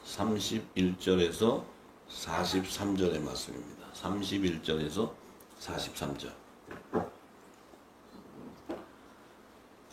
31절에서 43절의 말씀입니다. 31절에서 43절.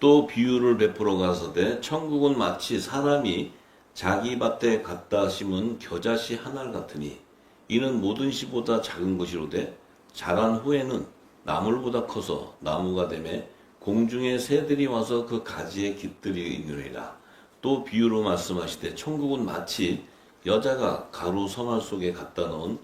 또 비유를 베풀어 가서되 천국은 마치 사람이 자기 밭에 갖다 심은 겨자씨 하나를 같으니 이는 모든 씨보다 작은 것이로되 자란 후에는 나물보다 커서 나무가 되매 공중의 새들이 와서 그 가지에 깃들이느니라. 또 비유로 말씀하시되 천국은 마치 여자가 가루 성알 속에 갖다 넣은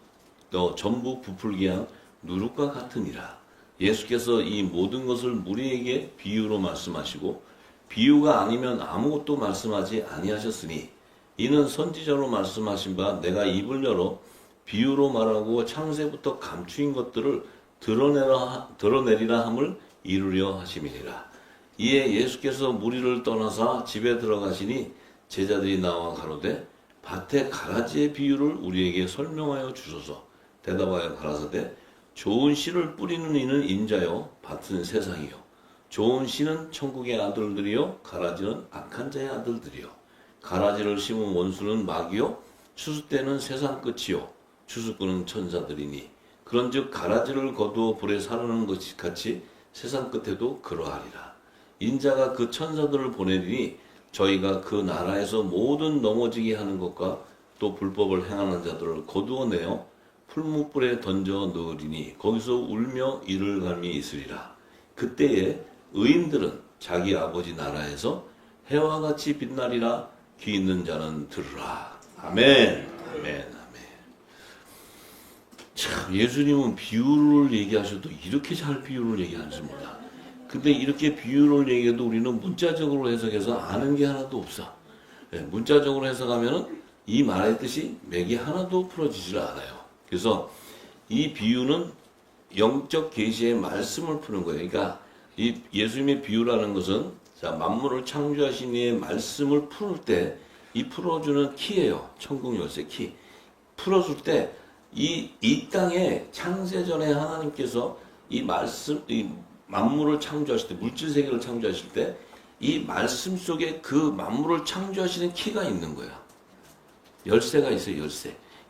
전부 부풀게 한 누룩과 같으니라. 예수께서 이 모든 것을 무리에게 비유로 말씀하시고 비유가 아니면 아무것도 말씀하지 아니하셨으니 이는 선지자로 말씀하신 바 내가 입을 열어 비유로 말하고 창세부터 감추인 것들을 드러내리라 함을 이루려 하심이니라. 이에 예수께서 무리를 떠나사 집에 들어가시니 제자들이 나와 가로되 밭의 가라지의 비유를 우리에게 설명하여 주소서. 대답하여 가라사대 좋은 씨를 뿌리는 이는 인자요 밭은 세상이요 좋은 씨는 천국의 아들들이요 가라지는 악한 자의 아들들이요 가라지를 심은 원수는 마귀요 추수 때는 세상 끝이요 추수꾼은 천사들이니 그런즉 가라지를 거두어 불에 사르는 것 같이 세상 끝에도 그러하리라. 인자가 그 천사들을 보내리니 저희가 그 나라에서 모든 넘어지게 하는 것과 또 불법을 행하는 자들을 거두어내어 풀무불에 던져 넣으리니 거기서 울며 이를 갈미 있으리라. 그때에 의인들은 자기 아버지 나라에서 해와 같이 빛나리라. 귀 있는 자는 들으라. 아멘. 아멘. 아멘. 참, 예수님은 비유를 얘기하셔도 이렇게 잘 비유를 얘기하는지 몰라. 근데 이렇게 비유를 얘기해도 우리는 문자적으로 해석해서 아는 게 하나도 없어. 문자적으로 해석하면은 이 말의 뜻이 맥이 하나도 풀어지질 않아요. 그래서 이 비유는 영적 계시의 말씀을 푸는 거예요. 그러니까 이 예수님의 비유라는 것은 자, 만물을 창조하신 이의 말씀을 풀 때 이 풀어주는 키예요. 천국 열쇠 키. 풀어줄 때 이 땅에 창세전에 하나님께서 이 말씀, 이 만물을 창조하실 때, 물질 세계를 창조하실 때 이 말씀 속에 그 만물을 창조하시는 키가 있는 거야. 열쇠가 있어요.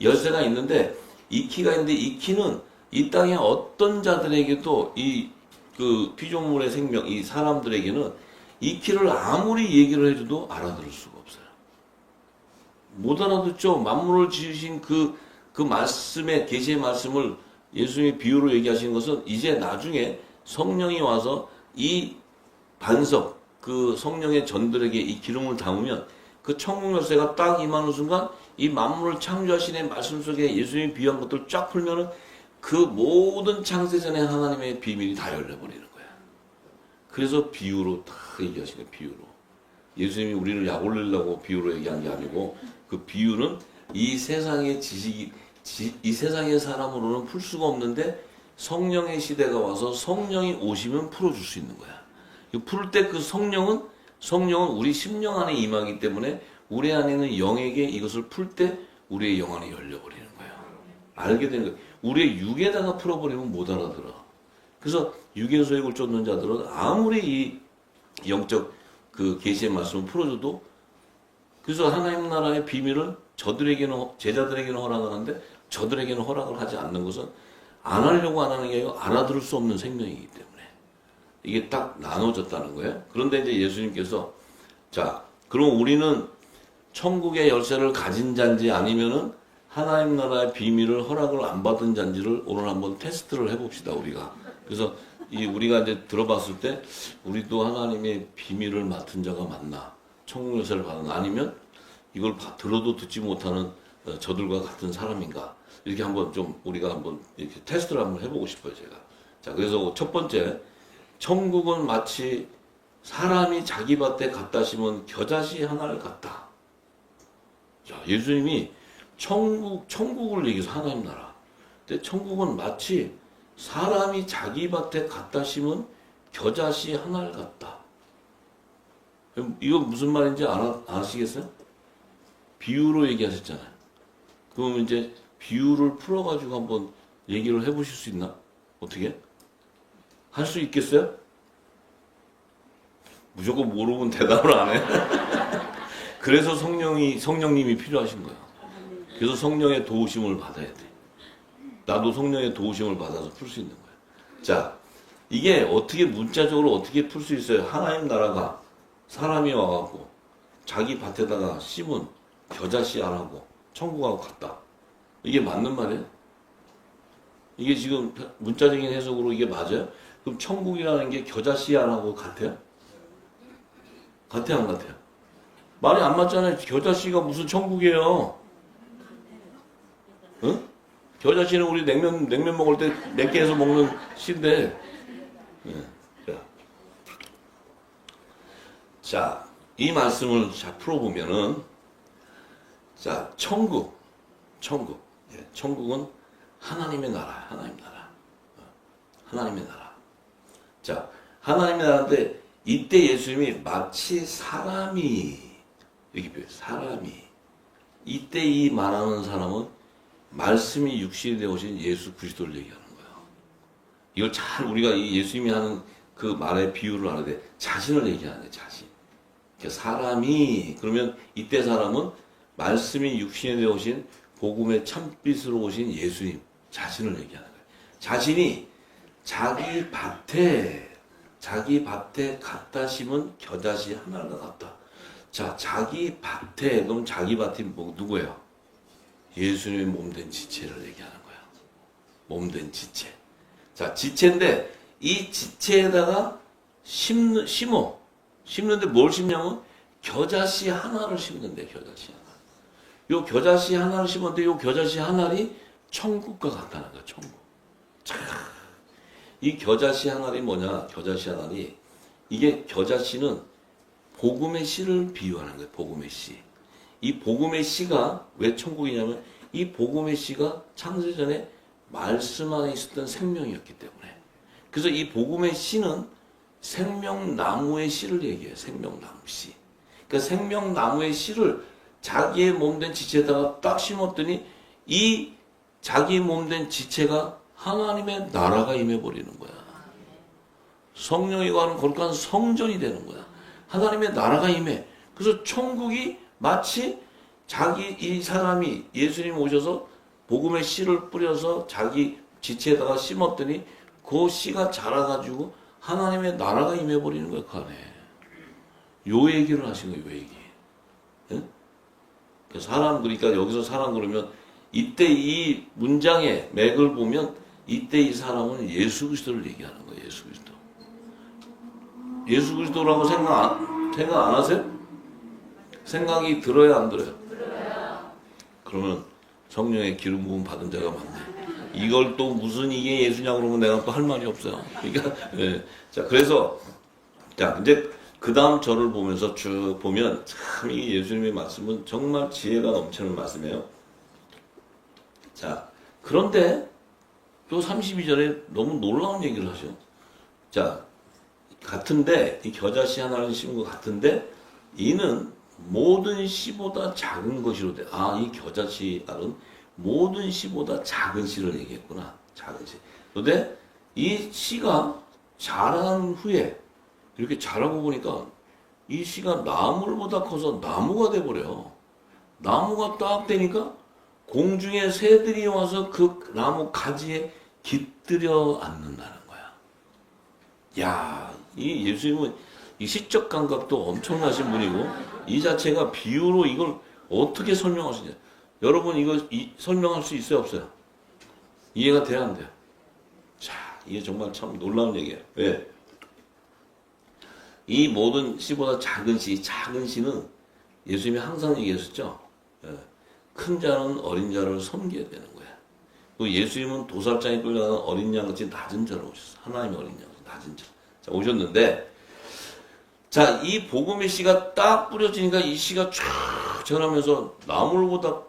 열쇠가 있는데 이 키가 있는데 이 키는 이 땅의 어떤 자들에게도 이 그 피조물의 생명, 이 사람들에게는 이 키를 아무리 얘기를 해줘도 알아들을 수가 없어요. 못 알아듣죠. 만물을 지으신 그 말씀의 계시의 말씀을 예수님이 비유로 얘기하시는 것은 이제 나중에 성령이 와서 이 반석, 그 성령의 전들에게 이 기름을 담으면 그 천국 열쇠가 딱 임하는 순간 이 만물을 창조하신 말씀 속에 예수님이 비유한 것들 쫙 풀면은 그 모든 창세전의 하나님의 비밀이 다 열려버리는 거야. 그래서 비유로 다 얘기하신 거예요. 비유로. 예수님이 우리를 약 올리려고 비유로 얘기한 게 아니고 그 비유는 이 세상의 지식이 이 세상의 사람으로는 풀 수가 없는데 성령의 시대가 와서 성령이 오시면 풀어줄 수 있는 거야. 풀 때 그 성령은 우리 심령 안에 임하기 때문에 우리 안에 있는 영에게 이것을 풀 때 우리의 영 안이 열려버리는 거예요. 알게 되는 거예요. 우리의 육에다가 풀어버리면 못 알아들어. 그래서 육의 소욕을 쫓는 자들은 아무리 이 영적 그 계시의 말씀을 풀어줘도 그래서 하나님 나라의 비밀은 저들에게는 제자들에게는 허락하는데 저들에게는 허락을 하지 않는 것은 안 하려고 안 하는 게 아니고 알아들을 수 없는 생명이기 때문에 이게 딱 나눠졌다는 거예요. 그런데 이제 예수님께서 자 그럼 우리는 천국의 열쇠를 가진 자인지 아니면은 하나님 나라의 비밀을 허락을 안 받은 자인지를 오늘 한번 테스트를 해봅시다 우리가. 그래서 우리가 이제 들어봤을 때 우리도 하나님의 비밀을 맡은 자가 맞나? 천국 열쇠를 받은 아니면 이걸 들어도 듣지 못하는 저들과 같은 사람인가? 이렇게 한번 좀 우리가 한번 이렇게 테스트를 한번 해보고 싶어요 제가. 자 그래서 첫 번째 천국은 마치 사람이 자기 밭에 갖다 심은 겨자씨 하나를 같다. 자 예수님이 천국을 얘기해서 하나님 나라. 근데 천국은 마치 사람이 자기 밭에 갖다 심은 겨자씨 하나를 같다. 이거 무슨 말인지 아시겠어요? 비유로 얘기하셨잖아요. 그럼 이제 비유를 풀어가지고 한번 얘기를 해보실 수 있나? 어떻게? 할 수 있겠어요? 무조건 모르면 대답을 안 해. 그래서 성령님이 필요하신 거야. 그래서 성령의 도우심을 받아야 돼. 나도 성령의 도우심을 받아서 풀 수 있는 거야. 자, 이게 어떻게 문자적으로 어떻게 풀 수 있어요? 하나님 나라가 사람이 와갖고 자기 밭에다가 심은 겨자씨 안하고 천국하고 같다. 이게 맞는 말이에요? 이게 지금 문자적인 해석으로 이게 맞아요? 그럼 천국이라는 게 겨자씨 안하고 같아요? 같아요, 안 같아요? 말이 안 맞잖아요. 겨자씨가 무슨 천국이에요? 응? 겨자씨는 우리 냉면 먹을 때 맵게 해서 먹는 씨인데. 자, 이 말씀을 잘 풀어보면은, 자, 천국은 하나님의 나라야, 하나님의 나라. 자, 하나님의 나라인데, 이때 예수님이 마치 사람이, 여기 보여요, 사람이. 이때 이 말하는 사람은 말씀이 육신이 되어 오신 예수 그리스도를 얘기하는 거예요. 이걸 잘 우리가 이 예수님이 하는 그 말의 비유를 하는데, 자신을 얘기하는 거예요, 자신. 그러니까 사람이, 그러면 이때 사람은 말씀이 육신이 되어 오신 복음의 참빛으로 오신 예수님 자신을 얘기하는 거예요. 자신이 자기 밭에 갖다 심은 겨자씨 하나가 같다. 자, 자기 밭에, 그럼 자기 밭이 누구예요? 예수님의 몸된 지체를 얘기하는 거야. 몸된 지체. 자, 지체인데 이 지체에다가 심는데 뭘 심냐면 겨자씨 하나를 심는데, 겨자씨 하나. 요 겨자씨 하나를 심었는데 요 겨자씨 하나이 천국과 같다는 거야, 천국. 참. 이 겨자씨 하나이 뭐냐? 겨자씨 하나이, 이게 겨자씨는 복음의 씨를 비유하는 거예요, 복음의 씨. 이 복음의 씨가 왜 천국이냐면 이 복음의 씨가 창세전에 말씀 안에 있었던 생명이었기 때문에. 그래서 이 복음의 씨는 생명나무의 씨를 얘기해요. 생명나무 씨. 그러니까 생명나무의 씨를 자기의 몸된 지체에다가 딱 심었더니 이 자기 몸된 지체가 하나님의 나라가 임해버리는 거야. 성령이 가는 거룩한 성전이 되는 거야. 하나님의 나라가 임해. 그래서 천국이 마치 이 사람이 예수님 오셔서 복음의 씨를 뿌려서 자기 지체에다가 심었더니 그 씨가 자라가지고 하나님의 나라가 임해버리는 거야, 그 안에. 요 얘기를 하신 거예요, 요 얘기. 응? 그러니까 여기서 사람 그러면 이때 이 문장의 맥을 보면 이때 이 사람은 예수 그리스도를 얘기하는 거예요, 예수 그리스도. 예수 그리스도라고 생각 안 하세요? 생각이 들어요, 안 들어요? 들어요. 그러면 성령의 기름 부음 받은 자가 많네. 이걸 또 무슨 이게 예수냐고 그러면 내가 또 할 말이 없어요. 그러니까, 예. 자, 그래서, 자, 이제 그 다음 절을 보면서 쭉 보면 참 이 예수님의 말씀은 정말 지혜가 넘치는 말씀이에요. 자, 그런데 또 32절에 너무 놀라운 얘기를 하죠. 자, 같은데, 이 겨자씨 하나를 심은 것 같은데, 이는 모든 씨보다 작은 것이로 돼. 아, 이 겨자씨 알은 모든 씨보다 작은 씨를 얘기했구나. 작은 씨. 그런데 이 씨가 자란 후에 이렇게 자라고 보니까 이 씨가 나물보다 커서 나무가 돼버려. 나무가 딱 되니까 공중의 새들이 와서 그 나무 가지에 깃들여 앉는다는 거야. 야, 이 예수님은 이 시적 감각도 엄청나신 분이고 이 자체가 비유로 이걸 어떻게 설명하시냐. 여러분 이거 설명할 수 있어요, 없어요? 이해가 돼야 안 돼요? 자, 이게 정말 참 놀라운 얘기예요. 왜? 이 모든 씨보다 작은 씨는 예수님이 항상 얘기했었죠. 큰 자는 어린 자를 섬겨야 되는 거야. 또 예수님은 도살장에 끌려가는 어린 양같이 낮은 자로 오셨어요. 하나님의 어린 양같이 낮은 자. 자, 오셨는데, 자, 이 복음의 씨가 딱 뿌려지니까 이 씨가 쫙 자라면서 나물보다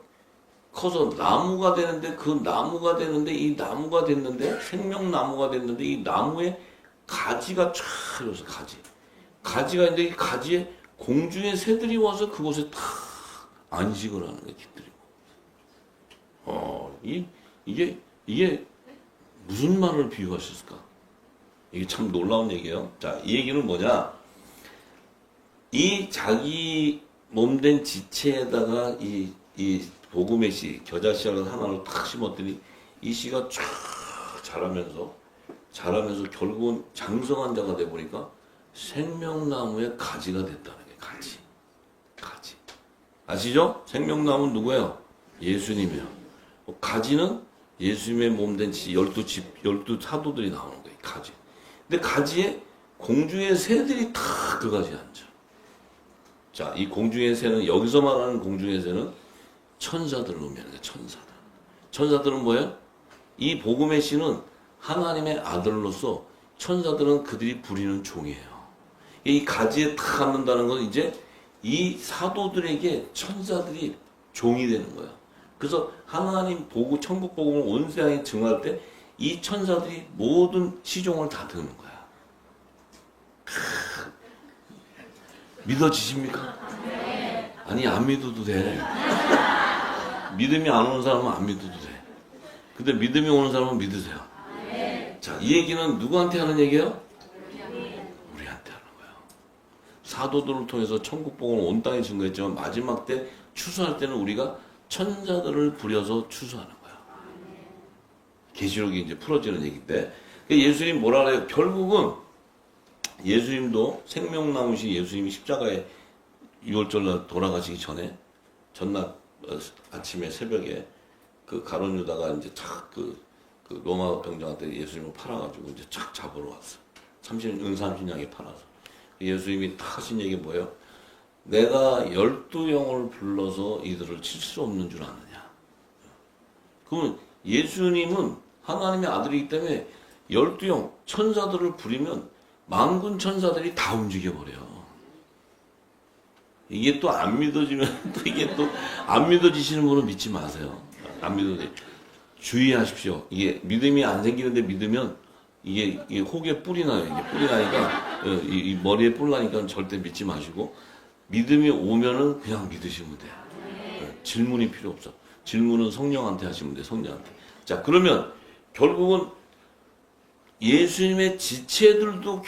커서 나무가 되는데, 이 나무가 됐는데, 생명나무가 됐는데, 이 나무에 가지가 쫙 이어서 가지가 있는데, 이 가지에 공중의 새들이 와서 그곳에 탁 안식을 하는 거예요, 깃들이고. 이게 무슨 말을 비유하셨을까? 이게 참 놀라운 얘기예요. 자, 이 얘기는 뭐냐? 이 자기 몸된 지체에다가 이 복음의 씨, 겨자씨를 하나를 탁 심었더니 이 씨가 쫙 자라면서 결국은 장성한 자가 돼보니까 생명나무의 가지가 됐다는 게 가지. 아시죠? 생명나무는 누구예요? 예수님이요. 가지는 예수님의 몸된 열두 사도들이 나오는 거예요. 가지. 근데 가지에 공중의 새들이 다 그 가지에 앉아. 자, 이 공중의 새는, 여기서 말하는 공중의 새는 천사들을 의미하는 거예요. 천사들은 뭐예요? 이 복음의 씨는 하나님의 아들로서 천사들은 그들이 부리는 종이에요. 이 가지에 탁 앉는다는 건 이제 이 사도들에게 천사들이 종이 되는 거예요. 그래서 하나님 천국 복음을 온 세상에 증할 때 이 천사들이 모든 시종을 다 듣는 거야. 믿어지십니까? 아니, 안 믿어도 돼. 믿음이 안 오는 사람은 안 믿어도 돼. 근데 믿음이 오는 사람은 믿으세요. 자, 이 얘기는 누구한테 하는 얘기예요? 우리한테 하는 거예요. 사도들을 통해서 천국 복음을 온 땅에 증거했지만 마지막 때 추수할 때는 우리가 천사들을 부려서 추수하는 거예요. 계시록이 이제 풀어지는 얘기인데, 예수님 뭐라 그래요? 결국은 예수님도 생명나무신 예수님이 십자가에 6월절날 돌아가시기 전에 전날 아침에 새벽에 그 가룟 유다가 이제 탁 그 로마 병장한테 예수님을 팔아가지고 이제 착 잡으러 왔어. 은삼신양에 팔아서. 예수님이 탁 하신 얘기 뭐예요? 내가 12영을 불러서 이들을 칠 수 없는 줄 아느냐. 그러면 예수님은 하나님의 아들이기 때문에 12영 천사들을 부리면 만군 천사들이 다 움직여버려. 이게 또 안 믿어지면 또 이게 또 안 믿어지시는 분은 믿지 마세요. 안 믿어지. 주의하십시오. 이게 믿음이 안 생기는데 믿으면 이게 혹에 뿔이 나요. 이게 뿔이 나니까 이 머리에 뿔 나니까 절대 믿지 마시고 믿음이 오면은 그냥 믿으시면 돼요. 질문이 필요 없어. 질문은 성령한테 하시면 돼요. 성령한테. 자, 그러면 결국은 예수님의 지체들도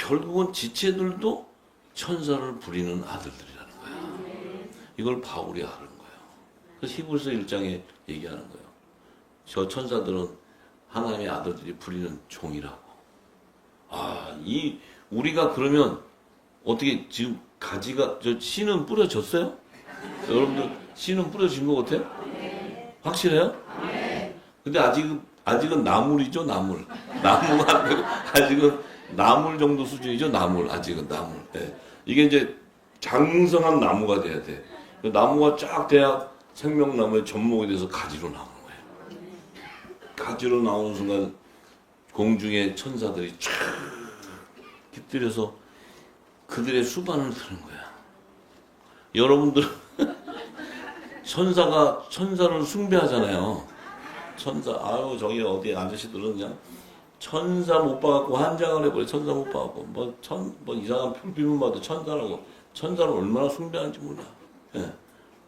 천사를 부리는 아들들이라는 거야. 이걸 바울이 아는 거예요. 그래서 히브리서 1장에 얘기하는 거예요. 저 천사들은 하나님의 아들들이 부리는 종이라고. 우리가 그러면 어떻게 지금 가지가 씨는 뿌려졌어요? 여러분들 씨는 뿌려진 것 같아요? 확실해요? 근데 아직은 나물이죠, 나물. 나무가 아직은 나물 정도 수준이죠, 아직은 나물. 네. 이게 이제 장성한 나무가 돼야 돼. 나무가 쫙 돼야 생명나무의 접목이 돼서 가지로 나오는 거예요. 가지로 나오는 순간 공중의 천사들이 쫙 깃들여서 그들의 수반을 드는 거야. 여러분들 천사를 숭배하잖아요. 저기 어디 아저씨들은 그냥 천사 못 봐갖고 환장을 해버려. 천사 못 봐갖고 뭐 이상한 불빛만 봐도 천사라고. 천사를 얼마나 숭배하는지 몰라. 예.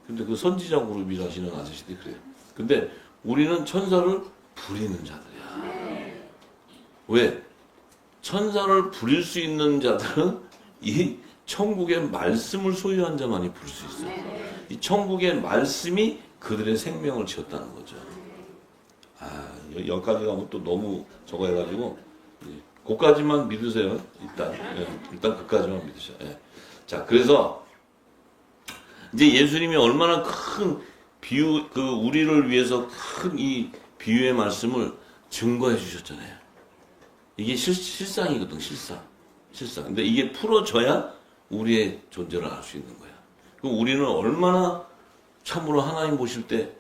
근데 그 선지자 그룹이라시는 아저씨들이 그래요. 근데 우리는 천사를 부리는 자들이야. 왜? 천사를 부릴 수 있는 자들은 이 천국의 말씀을 소유한 자만이 부를 수 있어요. 이 천국의 말씀이 그들의 생명을 지었다는 거죠. 여기까지 가면 또 너무 저거 해가지고 그까지만 믿으세요. 일단 그까지만 믿으셔요. 예. 자, 그래서 이제 예수님이 얼마나 큰 비유, 우리를 위해서 큰 이 비유의 말씀을 증거해 주셨잖아요. 이게 실상이거든, 실상. 근데 이게 풀어져야 우리의 존재를 알 수 있는 거야. 그럼 우리는 얼마나 참으로 하나님 보실 때,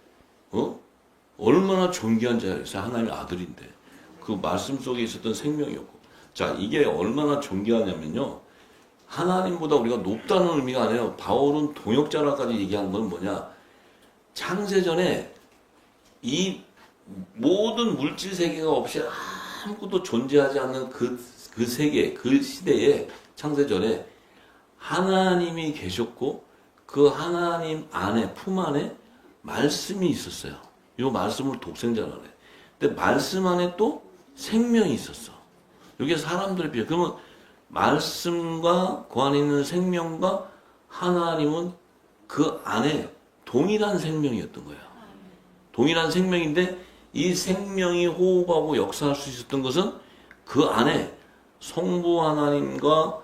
얼마나 존귀한 자였어요. 하나님의 아들인데. 그 말씀 속에 있었던 생명이었고. 자, 이게 얼마나 존귀하냐면요. 하나님보다 우리가 높다는 의미가 아니에요. 바울은 동역자라까지 얘기한 건 뭐냐. 창세전에 이 모든 물질 세계가 없이 아무것도 존재하지 않는 그 세계, 그 시대에 창세전에 하나님이 계셨고 그 하나님 안에, 품 안에 말씀이 있었어요. 이 말씀을 독생자라 그래. 근데 말씀 안에 또 생명이 있었어. 이게 사람들의 비유. 그러면 말씀과 그 안에 있는 생명과 하나님은 그 안에 동일한 생명이었던 거예요. 동일한 생명인데 이 생명이 호흡하고 역사할 수 있었던 것은 그 안에 성부 하나님과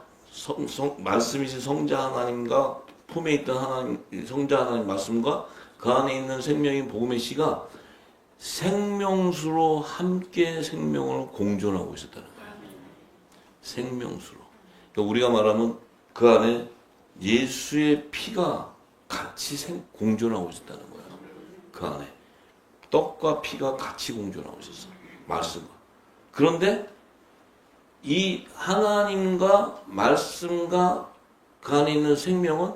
말씀이신 성자 하나님과 품에 있던 하나님, 성자 하나님 말씀과 그 안에 있는 생명인 복음의 씨가 생명수로 함께 생명을 공존하고 있었다는 거예요. 생명수로. 그러니까 우리가 말하면 그 안에 예수의 피가 같이 공존하고 있었다는 거예요. 그 안에. 떡과 피가 같이 공존하고 있었어. 말씀과. 그런데 이 하나님과 말씀과 그 안에 있는 생명은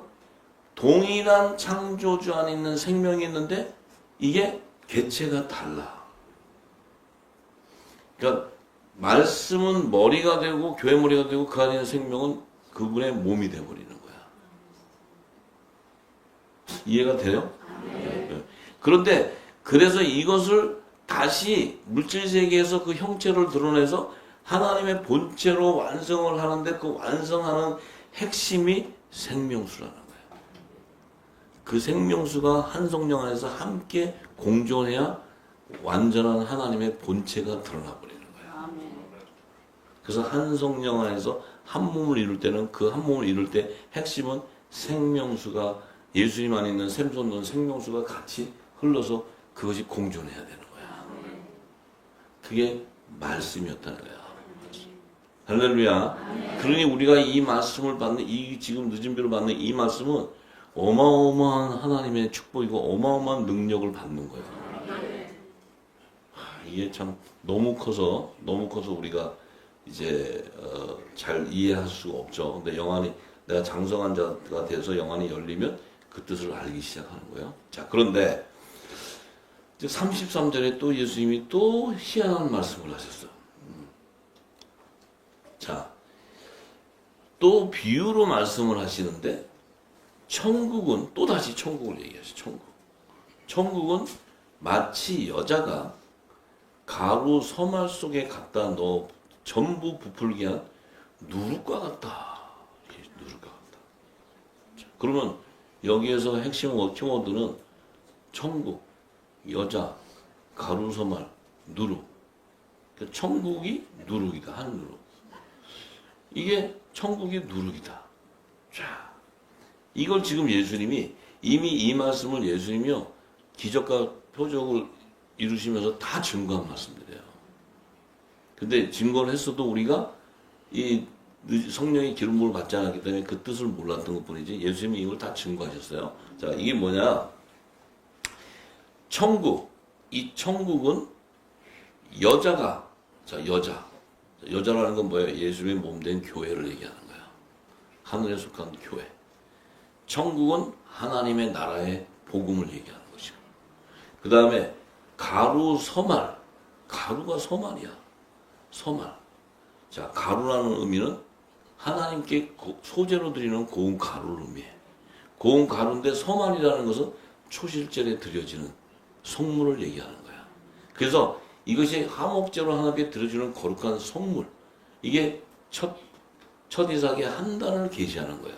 동일한 창조주 안에 있는 생명이 있는데 이게 개체가 달라. 그러니까 말씀은 머리가 되고 교회 머리가 되고 그 안에 있는 생명은 그분의 몸이 되어버리는 거야. 이해가 돼요? 네. 그런데 그래서 이것을 다시 물질 세계에서 그 형체를 드러내서 하나님의 본체로 완성을 하는데 그 완성하는 핵심이 생명수라는 거예요. 그 생명수가 한 성령 안에서 함께 공존해야 완전한 하나님의 본체가 드러나 버리는 거예요. 그래서 한 성령 안에서 한 몸을 이룰 때는 그 한 몸을 이룰 때 핵심은 생명수가 예수님 안에 있는 샘솟는 생명수가 같이 흘러서 그것이 공존해야 되는 거야. 그게 말씀이었다는 거야. 할렐루야. 그러니 우리가 이 말씀을 받는 이 지금 늦은 비로 받는 이 말씀은 어마어마한 하나님의 축복이고 어마어마한 능력을 받는 거예요. 이게 참 너무 커서 우리가 이제 잘 이해할 수가 없죠. 근데 영안이 내가 장성한 자가 돼서 영안이 열리면 그 뜻을 알기 시작하는 거예요. 자, 그런데 33절에 또 예수님이 또 희한한 말씀을 하셨어요. 자, 또 비유로 말씀을 하시는데 천국은 또다시 천국을 얘기하죠. 천국은 마치 여자가 가루 서말 속에 갖다 넣어 전부 부풀게 한 누룩과 같다. 누룩과 같다. 자, 그러면 여기에서 핵심 키워드는 천국, 여자, 가루 서말, 누룩. 그러니까 천국이 누룩이다. 한 누룩. 이게 천국이 누룩이다. 자, 이걸 지금 예수님이 이미 이 말씀을 예수님이요 기적과 표적을 이루시면서 다 증거한 말씀들이에요. 근데 증거를 했어도 우리가 이 성령의 기름 부음을 받지 않았기 때문에 그 뜻을 몰랐던 것뿐이지 예수님이 이걸 다 증거하셨어요. 자, 이게 뭐냐? 천국. 이 천국은 여자가 여자라는 건 뭐예요? 예수님의 몸된 교회를 얘기하는 거야. 하늘에 속한 교회. 천국은 하나님의 나라의 복음을 얘기하는 것이고. 그 다음에 가루 서말. 가루가 서말이야. 서말. 자, 가루라는 의미는 하나님께 소재로 드리는 고운 가루를 의미해. 고운 가루인데 서말이라는 것은 초실절에 드려지는 성물을 얘기하는 거야. 그래서 이것이 화목제로 하나님께 드려주는 거룩한 성물. 이게 첫 이삭의 한 단을 계시하는 거야.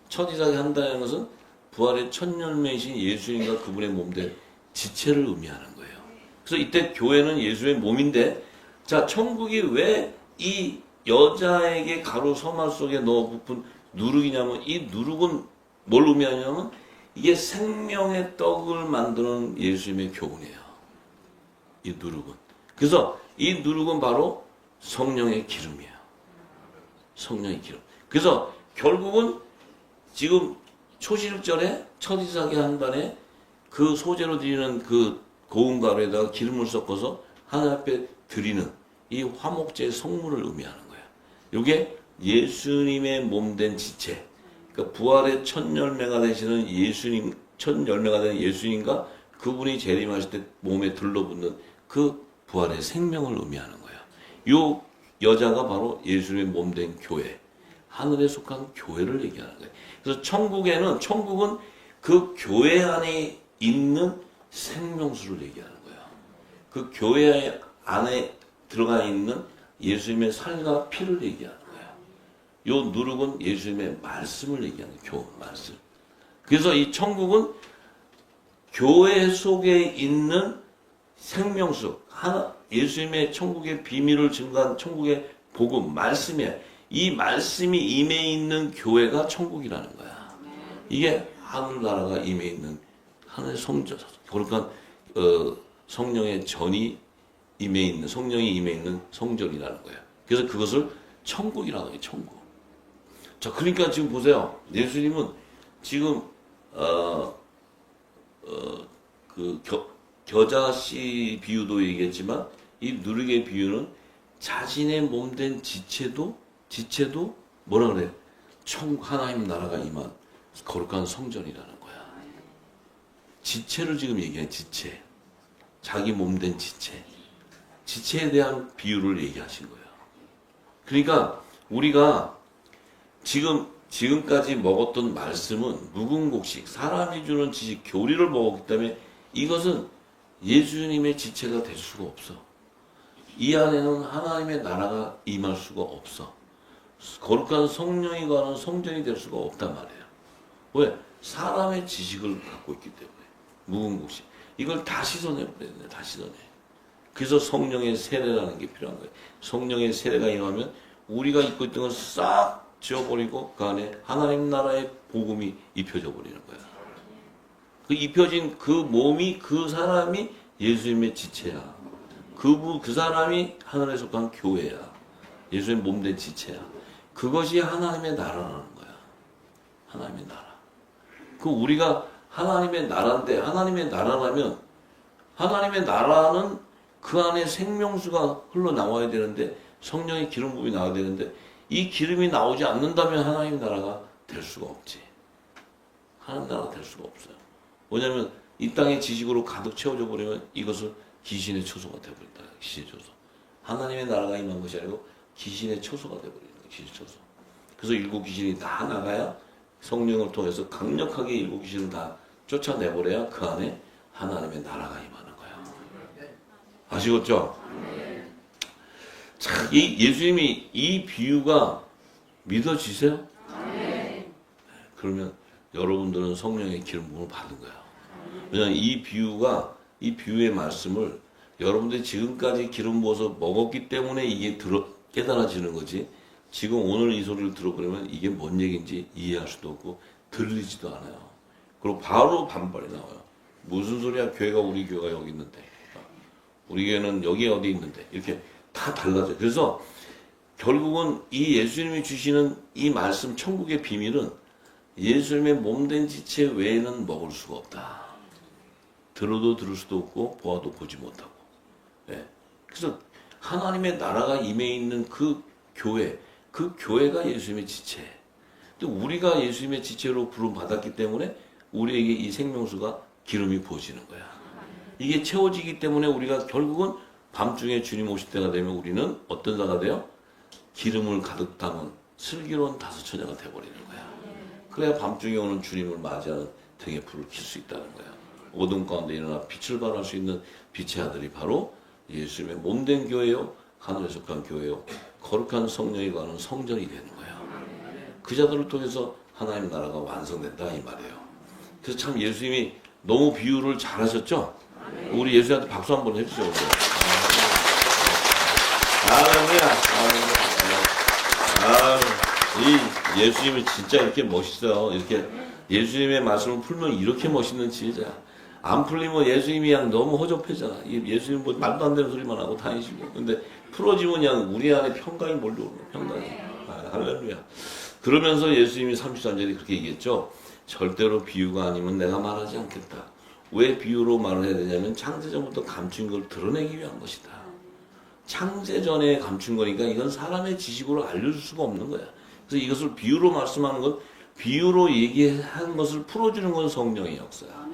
첫 이삭의 한 단이라는 것은 부활의 첫 열매이신 예수님과 그분의 몸된 지체를 의미하는 거예요. 그래서 이때 교회는 예수의 몸인데, 자, 천국이 왜 이 여자에게 가루 서말 속에 넣어 부푼 누룩이냐면, 이 누룩은 뭘 의미하냐면 이게 생명의 떡을 만드는 예수님의 교훈이에요. 이 누룩은. 그래서 이 누룩은 바로 성령의 기름이에요. 성령의 기름. 그래서 결국은 지금 초실절에 첫 이삭의 한 단에 그 소재로 드리는 그 고운 가루에다가 기름을 섞어서 하나님 앞에 드리는 이 화목제의 성물을 의미하는 거예요. 이게 예수님의 몸된 지체. 그러니까 부활의 첫 열매가 되시는 예수님, 첫 열매가 되는 예수님과 그분이 재림하실 때 몸에 들러붙는 그 부활의 생명을 의미하는 거예요. 이 여자가 바로 예수님의 몸된 교회, 하늘에 속한 교회를 얘기하는 거예요. 그래서 천국은 그 교회 안에 있는 생명수를 얘기하는 거예요. 그 교회 안에 들어가 있는 예수님의 살과 피를 얘기하는 거예요. 요 누룩은 예수님의 말씀을 얘기하는 교훈, 말씀. 그래서 이 천국은 교회 속에 있는 생명수, 예수님의 천국의 비밀을 증거한 천국의 복음, 말씀에 이 말씀이 임해 있는 교회가 천국이라는 거야. 이게 하늘나라가 임해 있는 하늘의 성전, 그러니까 성령의 전이 임해 있는, 성령이 임해 있는 성전이라는 거예요. 그래서 그것을 천국이라고 해요. 천국. 자, 그러니까 지금 보세요. 예수님은 지금 그 겨자씨 비유도 얘기했지만 이 누룩의 비유는 자신의 몸된 지체도 뭐라 그래? 하나님 나라가 임한 거룩한 성전이라는 거야. 지체를 지금 얘기해. 지체. 자기 몸된 지체. 지체에 대한 비유를 얘기하신 거예요. 그러니까 우리가 지금까지 먹었던 말씀은 무궁곡식, 사람이 주는 지식, 교리를 먹었기 때문에 이것은 예수님의 지체가 될 수가 없어. 이 안에는 하나님의 나라가 임할 수가 없어. 거룩한 성령이 거하는 성전이 될 수가 없단 말이에요. 왜? 사람의 지식을 갖고 있기 때문에. 무궁곡식. 이걸 다 씻어내버려야 돼. 다 씻어내. 그래서 성령의 세례라는 게 필요한 거예요. 성령의 세례가 임하면 우리가 입고 있던 걸 싹 지워버리고 그 안에 하나님 나라의 복음이 입혀져 버리는 거야. 그 입혀진 그 몸이, 그 사람이 예수님의 지체야. 그 사람이 하늘에 속한 교회야. 예수님 몸된 지체야. 그것이 하나님의 나라라는 거야. 하나님의 나라. 그 우리가 하나님의 나라인데, 하나님의 나라라면 하나님의 나라는 그 안에 생명수가 흘러나와야 되는데, 성령의 기름 부음이 나와야 되는데, 이 기름이 나오지 않는다면 하나님 나라가 될 수가 없지. 하나님 나라가 될 수가 없어요. 왜냐하면 이 땅의 지식으로 가득 채워져 버리면 이것을 귀신의 초소가 되어버린다. 귀신의 초소. 하나님의 나라가 임한 것이 아니고 귀신의 초소가 되어버리는 거예요. 귀신의 초소. 그래서 일곱 귀신이 다 나가야 성령을 통해서 강력하게 일곱 귀신을 다 쫓아내버려야 그 안에 하나님의 나라가 임하는 거예요. 아시겠죠? 자, 예수님이 이 비유가 믿어지세요? 그러면 여러분들은 성령의 기름 부음을 받은 거예요. 왜냐하면 이 비유의 말씀을 여러분들이 지금까지 기름 부어서 먹었기 때문에 이게 깨달아지는 거지. 지금 오늘 이 소리를 들어보려면 이게 뭔 얘기인지 이해할 수도 없고 들리지도 않아요. 그리고 바로 반발이 나와요. 무슨 소리야? 교회가 우리 교회가 여기 있는데, 우리 교회는 여기 어디 있는데, 이렇게 다 달라져요. 그래서 결국은 이 예수님이 주시는 이 말씀 천국의 비밀은 예수님의 몸된 지체 외에는 먹을 수가 없다. 들어도 들을 수도 없고 보아도 보지 못하고. 네. 그래서 하나님의 나라가 임해 있는 그 교회가 예수님의 지체. 근데 우리가 예수님의 지체로 부름 받았기 때문에 우리에게 이 생명수가 기름이 부어지는 거야. 이게 채워지기 때문에 우리가 결국은 밤중에 주님 오실 때가 되면 우리는 어떤 자가 돼요? 기름을 가득 담은 슬기로운 다섯처녀가 돼버리는 거야. 그래야 밤중에 오는 주님을 맞이하는 등에 불을 켤 수 있다는 거야. 어둠 가운데 일어나 빛을 발할 수 있는 빛의 아들이 바로 예수님의 몸된 교회요, 하늘에 속한 교회요, 거룩한 성령이 거하는 성전이 되는 거야. 그 자들을 통해서 하나님 나라가 완성된다 이 말이에요. 그래서 참 예수님이 너무 비유를 잘하셨죠? 우리 예수님한테 박수 한번 해주세요. 이 예수님이 진짜 이렇게 멋있어요. 이렇게 예수님의 말씀을 풀면 이렇게 멋있는 지혜자야. 안 풀리면 예수님이 그냥 너무 허접해잖아. 예수님 뭐 말도 안 되는 소리만 하고 다니시고. 근데 풀어지면 그냥 우리 안에 평강이 몰려오는 거야. 평강이. 할렐루야. 그러면서 예수님이 33절에 그렇게 얘기했죠. 절대로 비유가 아니면 내가 말하지 않겠다. 왜 비유로 말을 해야 되냐면 창세전부터 감춘 걸 드러내기 위한 것이다. 창세전에 감춘 거니까 이건 사람의 지식으로 알려줄 수가 없는 거야. 그래서 이것을 비유로 말씀하는 건, 비유로 얘기한 것을 풀어주는 건 성령의 역사야.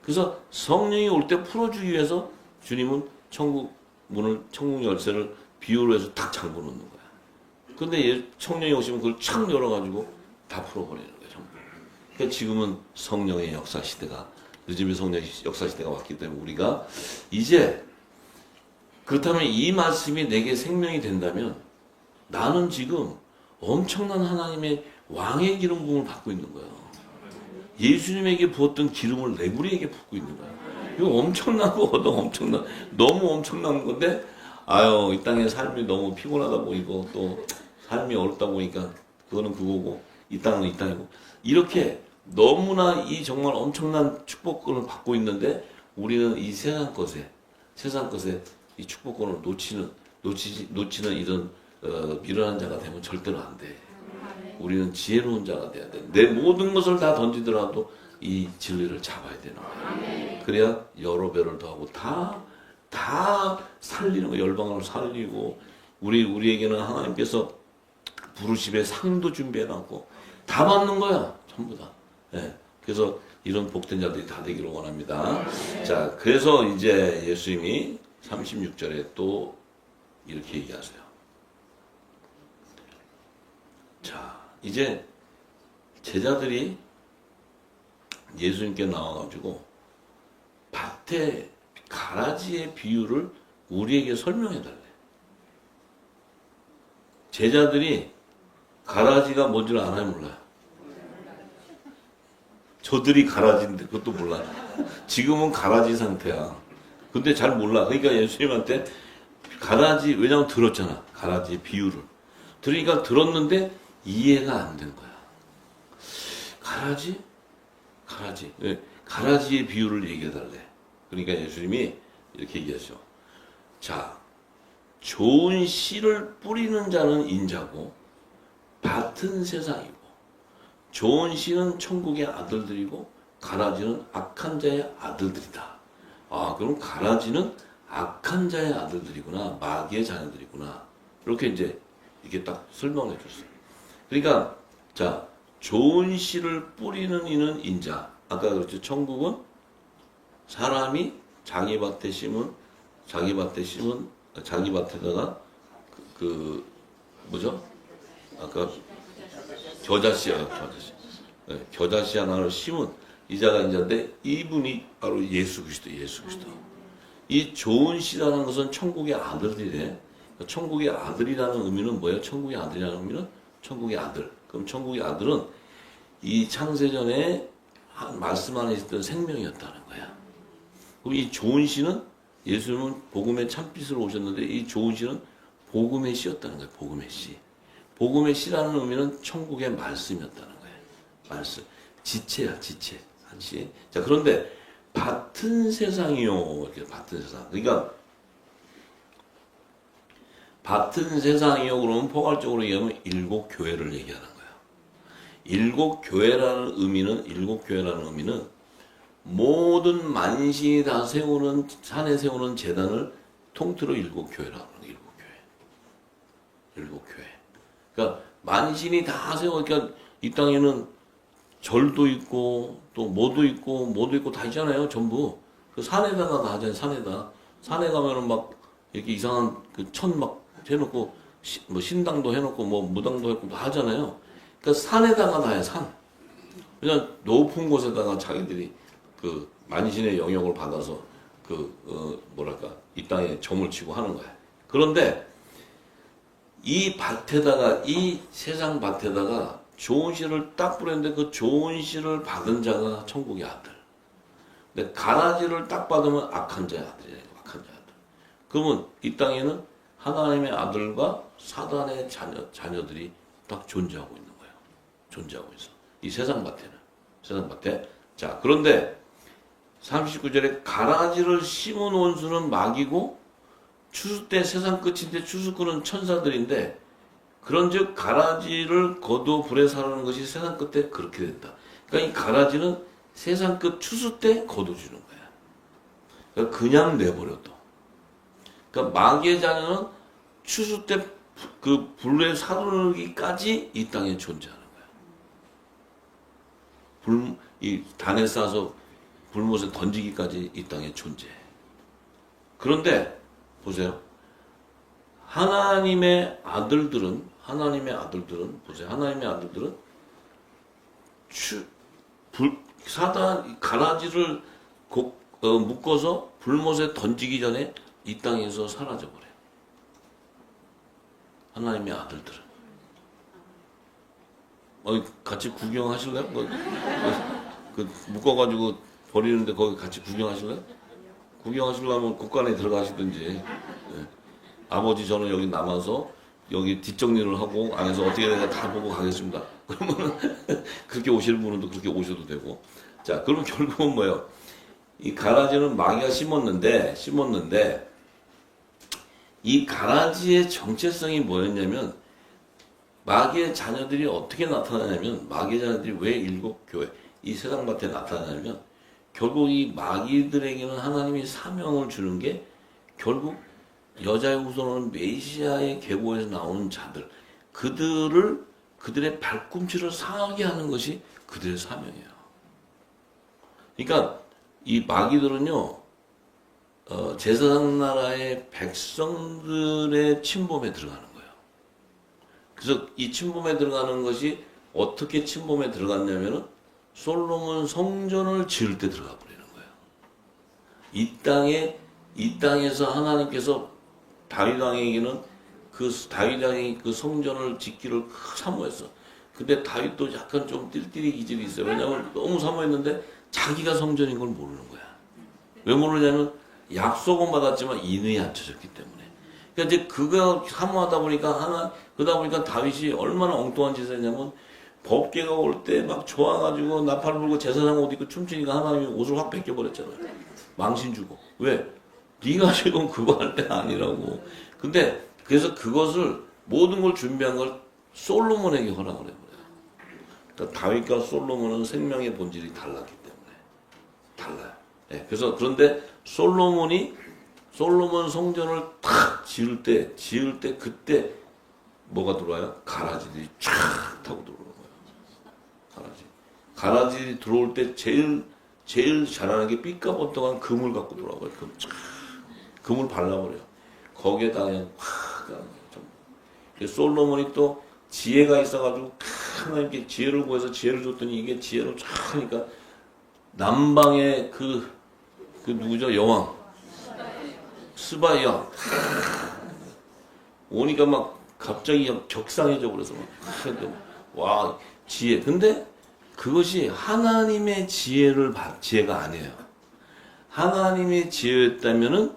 그래서 성령이 올 때 풀어주기 위해서 주님은 천국 열쇠를 비유로 해서 탁 잠궈 놓는 거야. 근데 성령이 오시면 그걸 착 열어가지고 다 풀어버리는 거야. 전부. 그러니까 지금은 성령의 역사 시대가, 늦음의 성령의 역사 시대가 왔기 때문에 우리가 이제, 그렇다면 이 말씀이 내게 생명이 된다면 나는 지금 엄청난 하나님의 왕의 기름 부음을 받고 있는 거예요. 예수님에게 부었던 기름을 레구리에게 붓고 있는 거야. 이거 엄청난 거거든. 너무 엄청난 건데, 아유, 이 땅의 삶이 너무 피곤하다 보이고, 또 삶이 어렵다 보니까 그거는 그거고, 이 땅은 이 땅이고, 이렇게 너무나 이 정말 엄청난 축복권을 받고 있는데, 우리는 이 세상 것에 이 축복권을 놓치는 이런 미련한 자가 되면 절대로 안 돼. 우리는 지혜로운 자가 돼야 돼. 내 모든 것을 다 던지더라도 이 진리를 잡아야 되는 거야. 그래야 여러 배를 더하고 다 살리는 거, 열방을 살리고, 우리에게는 하나님께서 부르심의 상도 준비해놨고, 다 받는 거야. 전부 다. 예. 그래서 이런 복된 자들이 다 되기를 원합니다. 자, 그래서 이제 예수님이 36절에 또 이렇게 얘기하세요. 자, 이제 제자들이 예수님께 나와가지고 밭에 가라지의 비유를 우리에게 설명해달래. 제자들이 가라지가 뭔지를 알아요, 몰라요? 저들이 가라지인데 그것도 몰라. 지금은 가라지 상태야. 근데 잘 몰라. 그러니까 예수님한테 가라지, 왜냐면 들었잖아. 가라지 비유를. 들으니까 들었는데 이해가 안 된 거야. 가라지? 네. 가라지의 비유를 얘기해달래. 그러니까 예수님이 이렇게 얘기하죠. 자, 좋은 씨를 뿌리는 자는 인자고 밭은 세상이고, 좋은 씨는 천국의 아들들이고 가라지는 악한 자의 아들들이다. 아, 그럼 가라지는 악한 자의 아들들이구나, 마귀의 자녀들이구나. 이렇게 이제 이게 딱 설명해 줬어요. 그러니까 자, 좋은 씨를 뿌리는 이는 인자. 아까 그랬죠. 천국은 사람이 자기 밭에 심은 자기 밭에다가 뭐죠? 아까 겨자씨. 네, 겨자씨 하나를 심은 이자가 인자인데, 이분이 바로 예수 그리스도. 이 좋은 씨라는 것은 천국의 아들이래. 천국의 아들이라는 의미는 뭐예요? 천국의 아들이라는 의미는 천국의 아들. 그럼 천국의 아들은 이 창세전에 말씀 안에 있었던 생명이었다는 거야. 그럼 이 좋은 씨는, 예수님은 복음의 참빛으로 오셨는데 이 좋은 씨는 복음의 씨였다는 거예요. 복음의 씨. 복음의 씨라는 의미는 천국의 말씀이었다는 거예요. 말씀. 지체야, 지체. 한 씨. 자, 그런데 밭은 세상이요. 이렇게 밭은 세상. 그러니까 밭은 세상이요. 그러면 포괄적으로 얘기하면 일곱 교회를 얘기하는 거예요. 일곱 교회라는 의미는 모든 만신이 다 세우는, 산에 세우는 재단을 통틀어 일곱 교회라고 하는 거예요. 일곱 교회. 그러니까 만신이 다 세우니까 이 땅에는 절도 있고 또 뭐도 있고 다 있잖아요. 전부. 그 산에다가 다 하잖아요. 산에 가면은 막 이렇게 이상한 그 천 막 해놓고 뭐 신당도 해놓고 뭐 무당도 해놓고 다 하잖아요. 그러니까 산에다가 다 해, 산. 그냥 높은 곳에다가 자기들이 그 만신의 영역을 받아서 이 땅에 점을 치고 하는 거야. 그런데 이 밭에다가, 이 세상 밭에다가 좋은 씨를 딱 뿌렸는데 그 좋은 씨를 받은 자가 천국의 아들. 근데 가라지를 딱 받으면 악한 자의 아들이에요. 악한 자의 아들. 그러면 이 땅에는 하나님의 아들과 사단의 자녀들이 딱 존재하고 있는 거예요. 존재하고 있어. 이 세상 밭에. 자, 그런데 39절에 가라지를 심은 원수는 마귀고 추수 때 세상 끝인데 추수꾼은 천사들인데, 그런즉 가라지를 거두어 불에 사르는 것이 세상 끝에 그렇게 된다. 그러니까 이 가라지는 세상 끝 추수 때 거둬주는 거야. 그러니까 그냥 내버려둬. 그러니까 마귀의 자녀는 추수 때 그 불에 사르기까지 이 땅에 존재하는 거야. 이 단에 싸서 불못에 던지기까지 이 땅에 존재해. 그런데 보세요. 하나님의 아들들은 사단 가라지를 묶어서 불못에 던지기 전에 이 땅에서 사라져버려. 하나님의 아들들은. 같이 구경하실래요? 그 묶어가지고 버리는데 거기 같이 구경하실래요? 구경하시려면 국간에 들어가시든지. 예. 아버지 저는 여기 남아서 여기 뒷정리를 하고 안에서 어떻게 되나 다 보고 가겠습니다. 그러면 그렇게 오시는 분은 그렇게 오셔도 되고. 자, 그러면 결국은 뭐예요? 이 가라지는 마귀가 심었는데 이 가라지의 정체성이 뭐였냐면 마귀의 자녀들이 어떻게 나타나냐면 마귀의 자녀들이 왜 일곱 교회 이 세상밭에 나타나냐면 결국 이 마귀들에게는 하나님이 사명을 주는 게 결국 여자의 후손은 메시아의 계보에서 나오는 자들 그들의 발꿈치를 상하게 하는 것이 그들의 사명이에요. 그러니까 이 마귀들은요 제사장 나라의 백성들의 침범에 들어가는 거예요. 그래서 이 침범에 들어가는 것이 어떻게 침범에 들어갔냐면은 솔로몬 성전을 지을 때 들어가 버리는 거예요. 이 땅에서 하나님께서 다윗 왕에게는 다윗 왕이 그 성전을 짓기를 사모했어. 근데 다윗도 약간 좀 띨띨이 기질이 있어요. 왜냐하면 너무 사모했는데 자기가 성전인 걸 모르는 거야. 왜 모르냐면 약속은 받았지만 인의에 안 쳐졌기 때문에. 그러니까 이제 그거 사모하다 보니까 그러다 보니까 다윗이 얼마나 엉뚱한 짓을 했냐면 법궤가 올 때 막 좋아가지고 나팔 불고 제사장 옷 입고 춤추니까 하나님이 옷을 확 뺏겨버렸잖아요. 망신 주고. 왜? 네가 지금 그거 할 때가 아니라고. 근데 그래서 그것을 모든 걸 준비한 걸 솔로몬에게 허락을 해버려요. 그러니까 다윗과 솔로몬은 생명의 본질이 달랐기 때문에 달라요. 네, 그래서 그런데 솔로몬 성전을 탁 지을 때 그때 뭐가 들어와요? 가라지들이 쫙 타고 들어오는 거예요. 가라지 들어올 때 제일 잘하는 게 삐까번쩍한 금을 갖고 돌아와요. 금을 발라버려요. 거기에다 그냥 확 가는 거예요. 솔로몬이 또 지혜가 있어가지고 하나님께 지혜를 구해서 지혜를 줬더니 이게 지혜로 쫙 하니까 남방의 그 누구죠? 여왕 스바이 왕 오니까 막 갑자기 격상해져 버려서 와 지혜. 근데 그것이 하나님의 지혜가 아니에요. 하나님의 지혜였다면은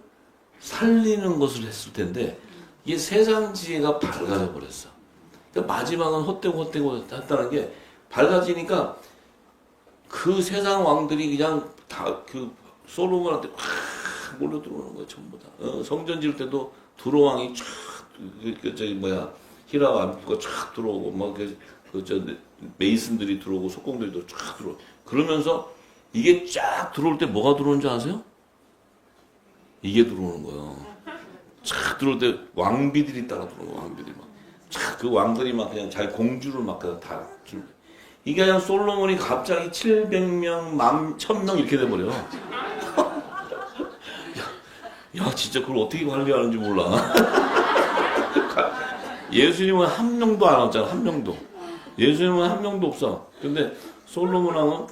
살리는 것을 했을 텐데 이게 세상 지혜가 밝아져 버렸어. 그러니까 마지막은 헛되고 했다는 게 밝아지니까 그 세상 왕들이 그냥 다 그 솔로몬한테 확 몰려 들어오는 거예요. 전부 다. 성전 지을 때도 두로 왕이 쫙 히라 왕부가 쫙 들어오고 메이슨들이 들어오고 속공들도 쫙 들어오고 그러면서 이게 쫙 들어올 때 뭐가 들어오는 줄 아세요? 이게 들어오는 거예요. 쫙 들어올 때 왕비들이 따라 들어오는 거예요. 왕비들이 막. 쫙 그 왕들이 막 그냥 자기 공주를 막 다 줄. 이게 그냥 솔로몬이 갑자기 700명, 1000명 이렇게 돼버려. 야, 진짜 그걸 어떻게 관리하는지 몰라. 예수님은 한 명도 안 왔잖아, 한 명도. 예수님은 한 명도 없어. 근데 솔로몬 왕은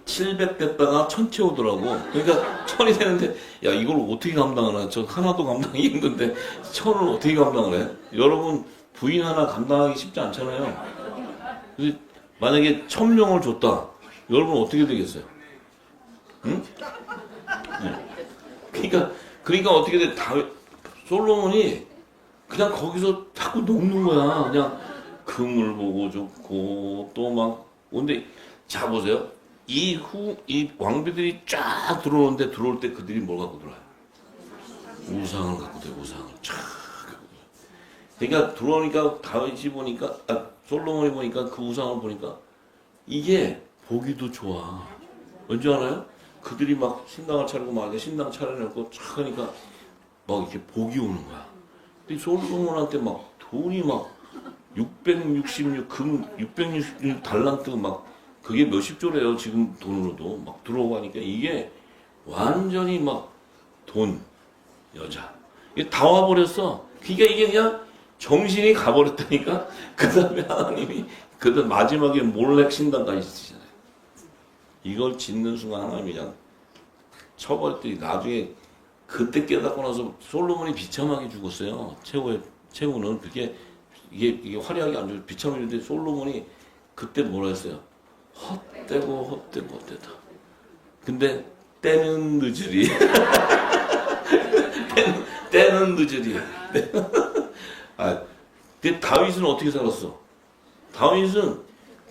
700 됐다가 1000 채우더라고. 그러니까 1000이 되는데, 야, 이걸 어떻게 감당하나? 저 하나도 감당하기 힘든데, 1000을 어떻게 감당을 해? 여러분, 부인 하나 감당하기 쉽지 않잖아요. 만약에 1000명을 줬다. 여러분 어떻게 되겠어요? 응? 그러니까 어떻게 돼? 솔로몬이 그냥 거기서 자꾸 녹는 거야. 그냥 금을 보고 좋고 또 막 근데 자 보세요. 이 왕비들이 쫙 들어오는데 들어올 때 그들이 뭘 갖고 들어와요? 우상을 갖고 들어요. 우상을 쫙. 그러니까 들어오니까 다윗이 보니까 솔로몬이 보니까 그 우상을 보니까 이게 보기도 좋아. 왠지 알아요? 그들이 막 신당을 차리고 막 신당 차려놓고 쫙 하니까 막 이렇게 복이 오는 거야. 근데 솔로몬한테 막 돈이 막 666 달란트 막 그게 몇십 조래요. 지금 돈으로도 막 들어오고 하니까 이게 완전히 막 돈, 여자 이게 다 와버렸어. 그러니까 이게 그냥 정신이 가버렸다니까. 그 다음에 하나님이 그다음 마지막에 몰렉 신당까지 쓰시잖아요. 이걸 짓는 순간 하나님이 그냥 쳐버렸더니 나중에 그때 깨닫고 나서 솔로몬이 비참하게 죽었어요. 최후는 이게 화려하게 안 죽어 비참하게 죽는데 솔로몬이 그때 뭐라 했어요? 헛되다. 근데 때는 늦으리. 때는 늦으리. 근데 다윗은 어떻게 살았어? 다윗은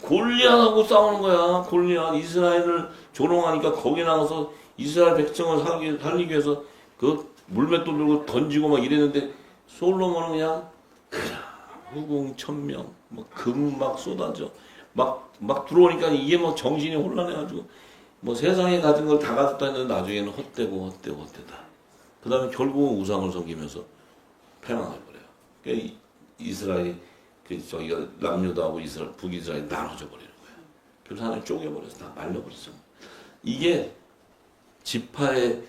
골리앗하고 싸우는 거야. 골리앗 이스라엘을 조롱하니까 거기 나가서 이스라엘 백성을 살리기 위해서 그 물맷돌 들고 던지고 막 이랬는데 솔로몬은 그냥 후궁 1000명, 금 막 쏟아져. 막 들어오니까 이게 뭐 정신이 혼란해가지고 뭐 세상에 가진 걸 다 가졌다 했는데 나중에는 헛되다. 그 다음에 결국은 우상을 섬기면서 패망해버려요. 그러니까 이스라엘이 저기가 남유다하고 북이스라엘이 나눠져 버리는 거예요. 그래서 하나님 쪼개버려서 다 말려버렸어. 이게 지파의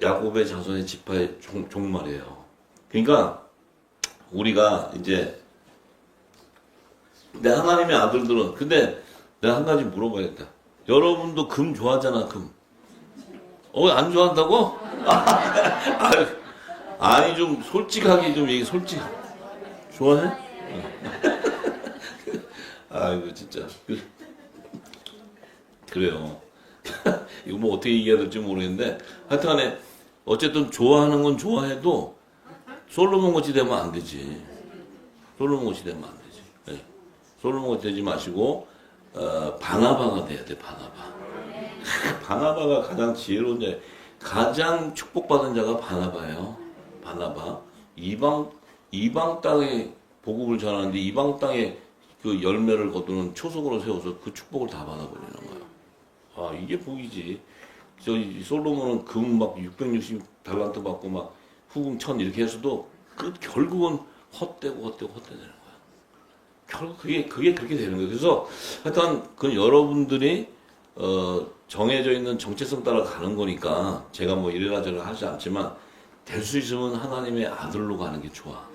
야곱의 자손의 지파의 종말이에요. 그러니까 우리가 이제 내 하나님의 아들들은 근데 내가 한 가지 물어봐야겠다. 여러분도 금 좋아하잖아, 금. 안 좋아한다고? 아니 좀 솔직하게 좀 얘기 솔직. 좋아해? 아이고 진짜 그래요. 이거 뭐 어떻게 얘기해야 될지 모르겠는데 하여튼간에 어쨌든 좋아하는 건 좋아해도 솔로몬 같이 되면 안 되지. 솔로몬 같이 되면 안 되지. 네. 솔로몬 같이 되지 마시고 바나바가 돼야 돼. 바나바가 가장 지혜로운 자, 가장 축복받은 자가 바나바예요. 바나바. 이방 땅에 복음을 전하는데 이방 땅에 그 열매를 거두는 초석으로 세워서 그 축복을 다 받아버리는 거야. 이게 복이지. 저희 솔로몬은 금 막 660달란트 받고 막 후궁 1000 이렇게 해서도 결국은 헛되고 되는 거야. 결국 그게 그렇게 되는 거예요. 그래서 하여튼 그 여러분들이 정해져 있는 정체성 따라 가는 거니까 제가 뭐 이래라 저래라 하지 않지만 될 수 있으면 하나님의 아들로 가는 게 좋아.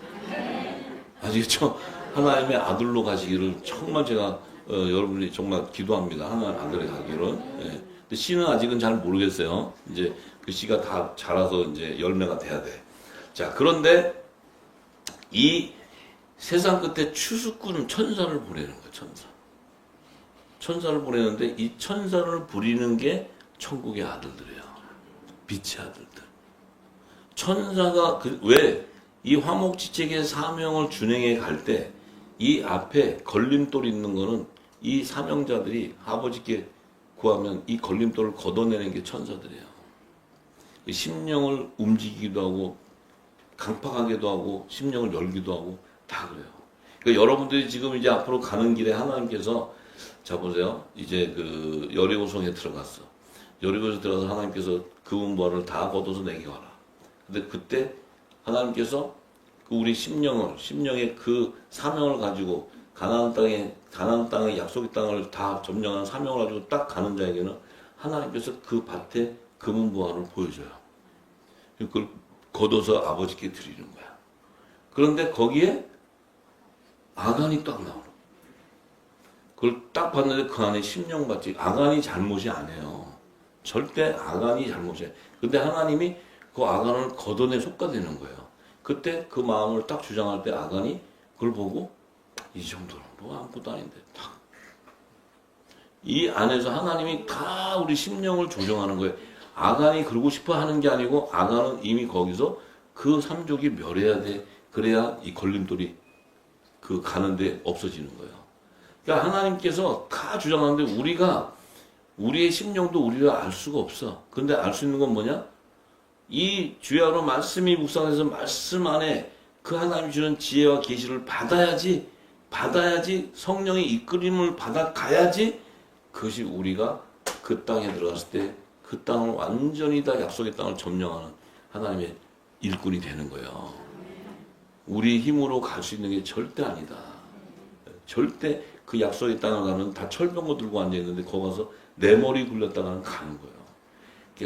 아시겠죠? 하나님의 아들로 가시기를 정말 제가 여러분이 정말 기도합니다. 하나님 아들에 가기를. 예. 근데 씨는 아직은 잘 모르겠어요. 이제 그 씨가 다 자라서 이제 열매가 돼야 돼. 자, 그런데 이 세상 끝에 추수꾼 천사를 보내는 거야, 천사. 천사를 보내는데 이 천사를 부리는 게 천국의 아들들이에요. 빛의 아들들. 천사가 왜 이 화목지책의 사명을 준행해 갈 때 이 앞에 걸림돌 있는 거는 이 사명자들이 아버지께 구하면 이 걸림돌을 걷어내는 게 천사들이에요. 심령을 움직이기도 하고 강팍하게도 하고 심령을 열기도 하고 다 그래요. 그러니까 여러분들이 지금 이제 앞으로 가는 길에 하나님께서 자 보세요. 이제 그 여리고성에 들어갔어. 여리고성에 들어가서 하나님께서 금은 보화를 다 걷어서 내게 와라. 근데 그때 하나님께서 우리 심령의 그 사명을 가지고 가나안 땅의 약속의 땅을 다 점령한 사명을 가지고 딱 가는 자에게는 하나님께서 그 밭에 금은 보화를 보여줘요. 그걸 걷어서 아버지께 드리는 거야. 그런데 거기에 아간이 딱 나오는 거야. 그걸 딱 봤는데 그 안에 심령밭이 아간이 잘못이 아니에요. 절대 아간이 잘못이에요. 근데 하나님이 그 아간을 걷어내 속가되는 거예요. 그때 그 마음을 딱 주장할 때 아간이 그걸 보고 이 정도는 뭐 아무것도 아닌데 딱. 이 안에서 하나님이 다 우리 심령을 조정하는 거예요. 아간이 그러고 싶어 하는 게 아니고 아간은 이미 거기서 그 삼족이 멸해야 돼. 그래야 이 걸림돌이 그 가는데 없어지는 거예요. 그러니까 하나님께서 다 주장하는데 우리의 심령도 우리를 알 수가 없어. 근데 알 수 있는 건 뭐냐? 이 주야로 말씀이 묵상해서 말씀 안에 그 하나님 주는 지혜와 계시를 받아야지 성령의 이끌림을 받아가야지 그것이 우리가 그 땅에 들어갔을 때 그 땅을 완전히 다 약속의 땅을 점령하는 하나님의 일꾼이 되는 거예요. 우리 힘으로 갈 수 있는 게 절대 아니다. 절대 그 약속의 땅을 가면 다 철병거 들고 앉아있는데 거기 가서 내 머리 굴렸다가는 가는 거예요.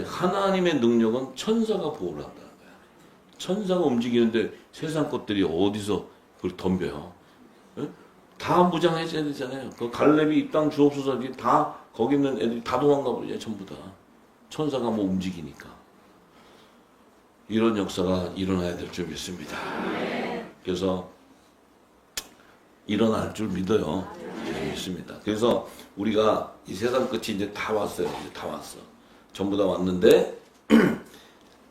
하나님의 능력은 천사가 보호를 한다는 거야. 천사가 움직이는데 세상 것들이 어디서 그걸 덤벼요. 다 무장해줘야 되잖아요. 그 갈렙이 이 땅 주옵소서 다 거기 있는 애들이 다 도망가 버리죠. 전부 다. 천사가 뭐 움직이니까. 이런 역사가 일어나야 될 줄 믿습니다. 그래서 일어날 줄 믿어요. 있습니다. 그래서 우리가 이 세상 끝이 이제 다 왔어요. 이제 다 왔어. 전부 다 왔는데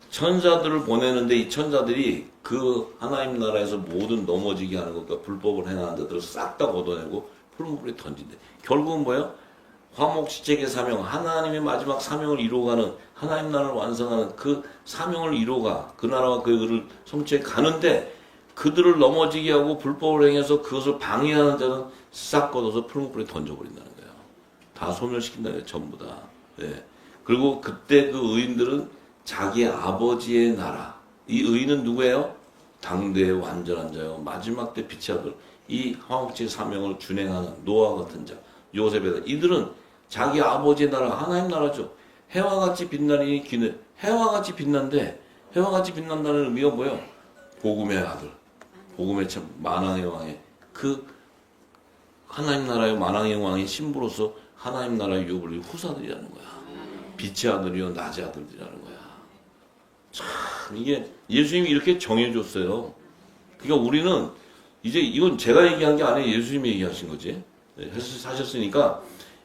천사들을 보내는데 이 천사들이 그 하나님 나라에서 모든 넘어지게 하는 것과 불법을 행하는 자들을 싹 다 걷어내고 풀무불에 던진대. 결국은 뭐예요? 화목시책의 사명, 하나님의 마지막 사명을 이루어가는, 하나님 나라를 완성하는 그 사명을 이루어가 그 나라와 그 의를 성취해 가는데 그들을 넘어지게 하고 불법을 행해서 그것을 방해하는 자는 싹 걷어서 풀무불에 던져버린다는 거예요. 다 소멸시킨다는 거예요. 전부 다. 예. 그리고 그때 그 의인들은 자기 아버지의 나라, 이 의인은 누구예요? 당대의 완전한 자요, 마지막 때 빛의 아들, 이 화목제의 사명을 준행하는 노아 같은 자, 요셉의 아들, 이들은 자기 아버지의 나라, 하나님 나라죠. 해와같이 빛나니 기는, 해와같이 빛난데, 해와같이 빛난다는 의미가 뭐예요? 복음의 아들, 복음의 참 만왕의 왕의 그 하나님 나라의 만왕의 왕의 신부로서 하나님 나라의 유업을 후사들이라는 거야. 빛의 아들이요 낮의 아들이라는 거야. 참 이게 예수님이 이렇게 정해줬어요. 그러니까 우리는 이제 이건 제가 얘기한 게 아니에요. 예수님이 얘기하신 거지. 하셨으니까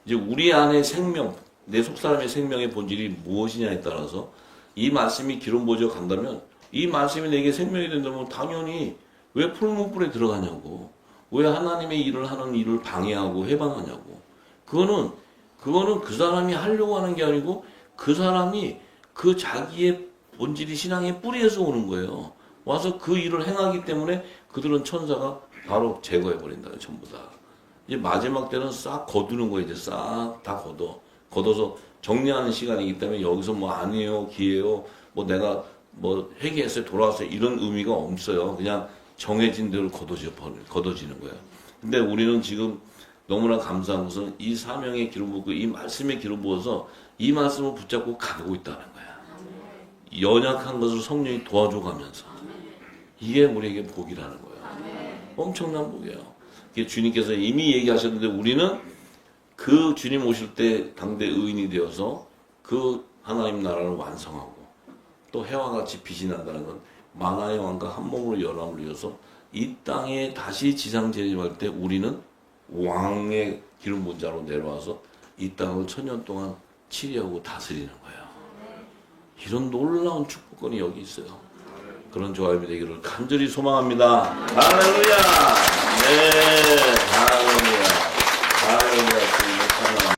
이제 우리 안의 생명, 내 속사람의 생명의 본질이 무엇이냐에 따라서 이 말씀이 기름 부어져 간다면, 이 말씀이 내게 생명이 된다면 당연히 왜 풀무불에 들어가냐고, 왜 하나님의 일을 하는 일을 방해하고 해방하냐고. 그거는 그 사람이 하려고 하는 게 아니고 그 사람이 그 자기의 본질이 신앙의 뿌리에서 오는 거예요. 와서 그 일을 행하기 때문에 그들은 천사가 바로 제거해버린다. 전부 다. 이제 마지막 때는 싹 거두는 거예요. 이제 싹 다 걷어서 정리하는 시간이기 때문에 여기서 뭐 아니에요, 기회요, 뭐 내가 뭐 회개했어요, 돌아왔어요, 이런 의미가 없어요. 그냥 정해진 대로 걷어지는 거예요. 근데 우리는 지금 너무나 감사한 것은 이 사명의 기름 부고 이 말씀의 기름 부어서 이 말씀을 붙잡고 가고 있다는 거야. 연약한 것을 성령이 도와줘 가면서. 이게 우리에게 복이라는 거야. 엄청난 복이에요. 이게 주님께서 이미 얘기하셨는데 우리는 그 주님 오실 때 당대 의인이 되어서 그 하나님 나라를 완성하고 또 해와 같이 빛이 난다는 건 만화의 왕과 한 몸으로 연합을 이어서 이 땅에 다시 지상 재림할 때 우리는 왕의 기름 부은 자로 내려와서 이 땅을 천년 동안 치리하고 다스리는 거예요. 이런 놀라운 축복권이 여기 있어요. 그런 조합이 되기를 간절히 소망합니다. 할렐루야. 네, 할렐루야.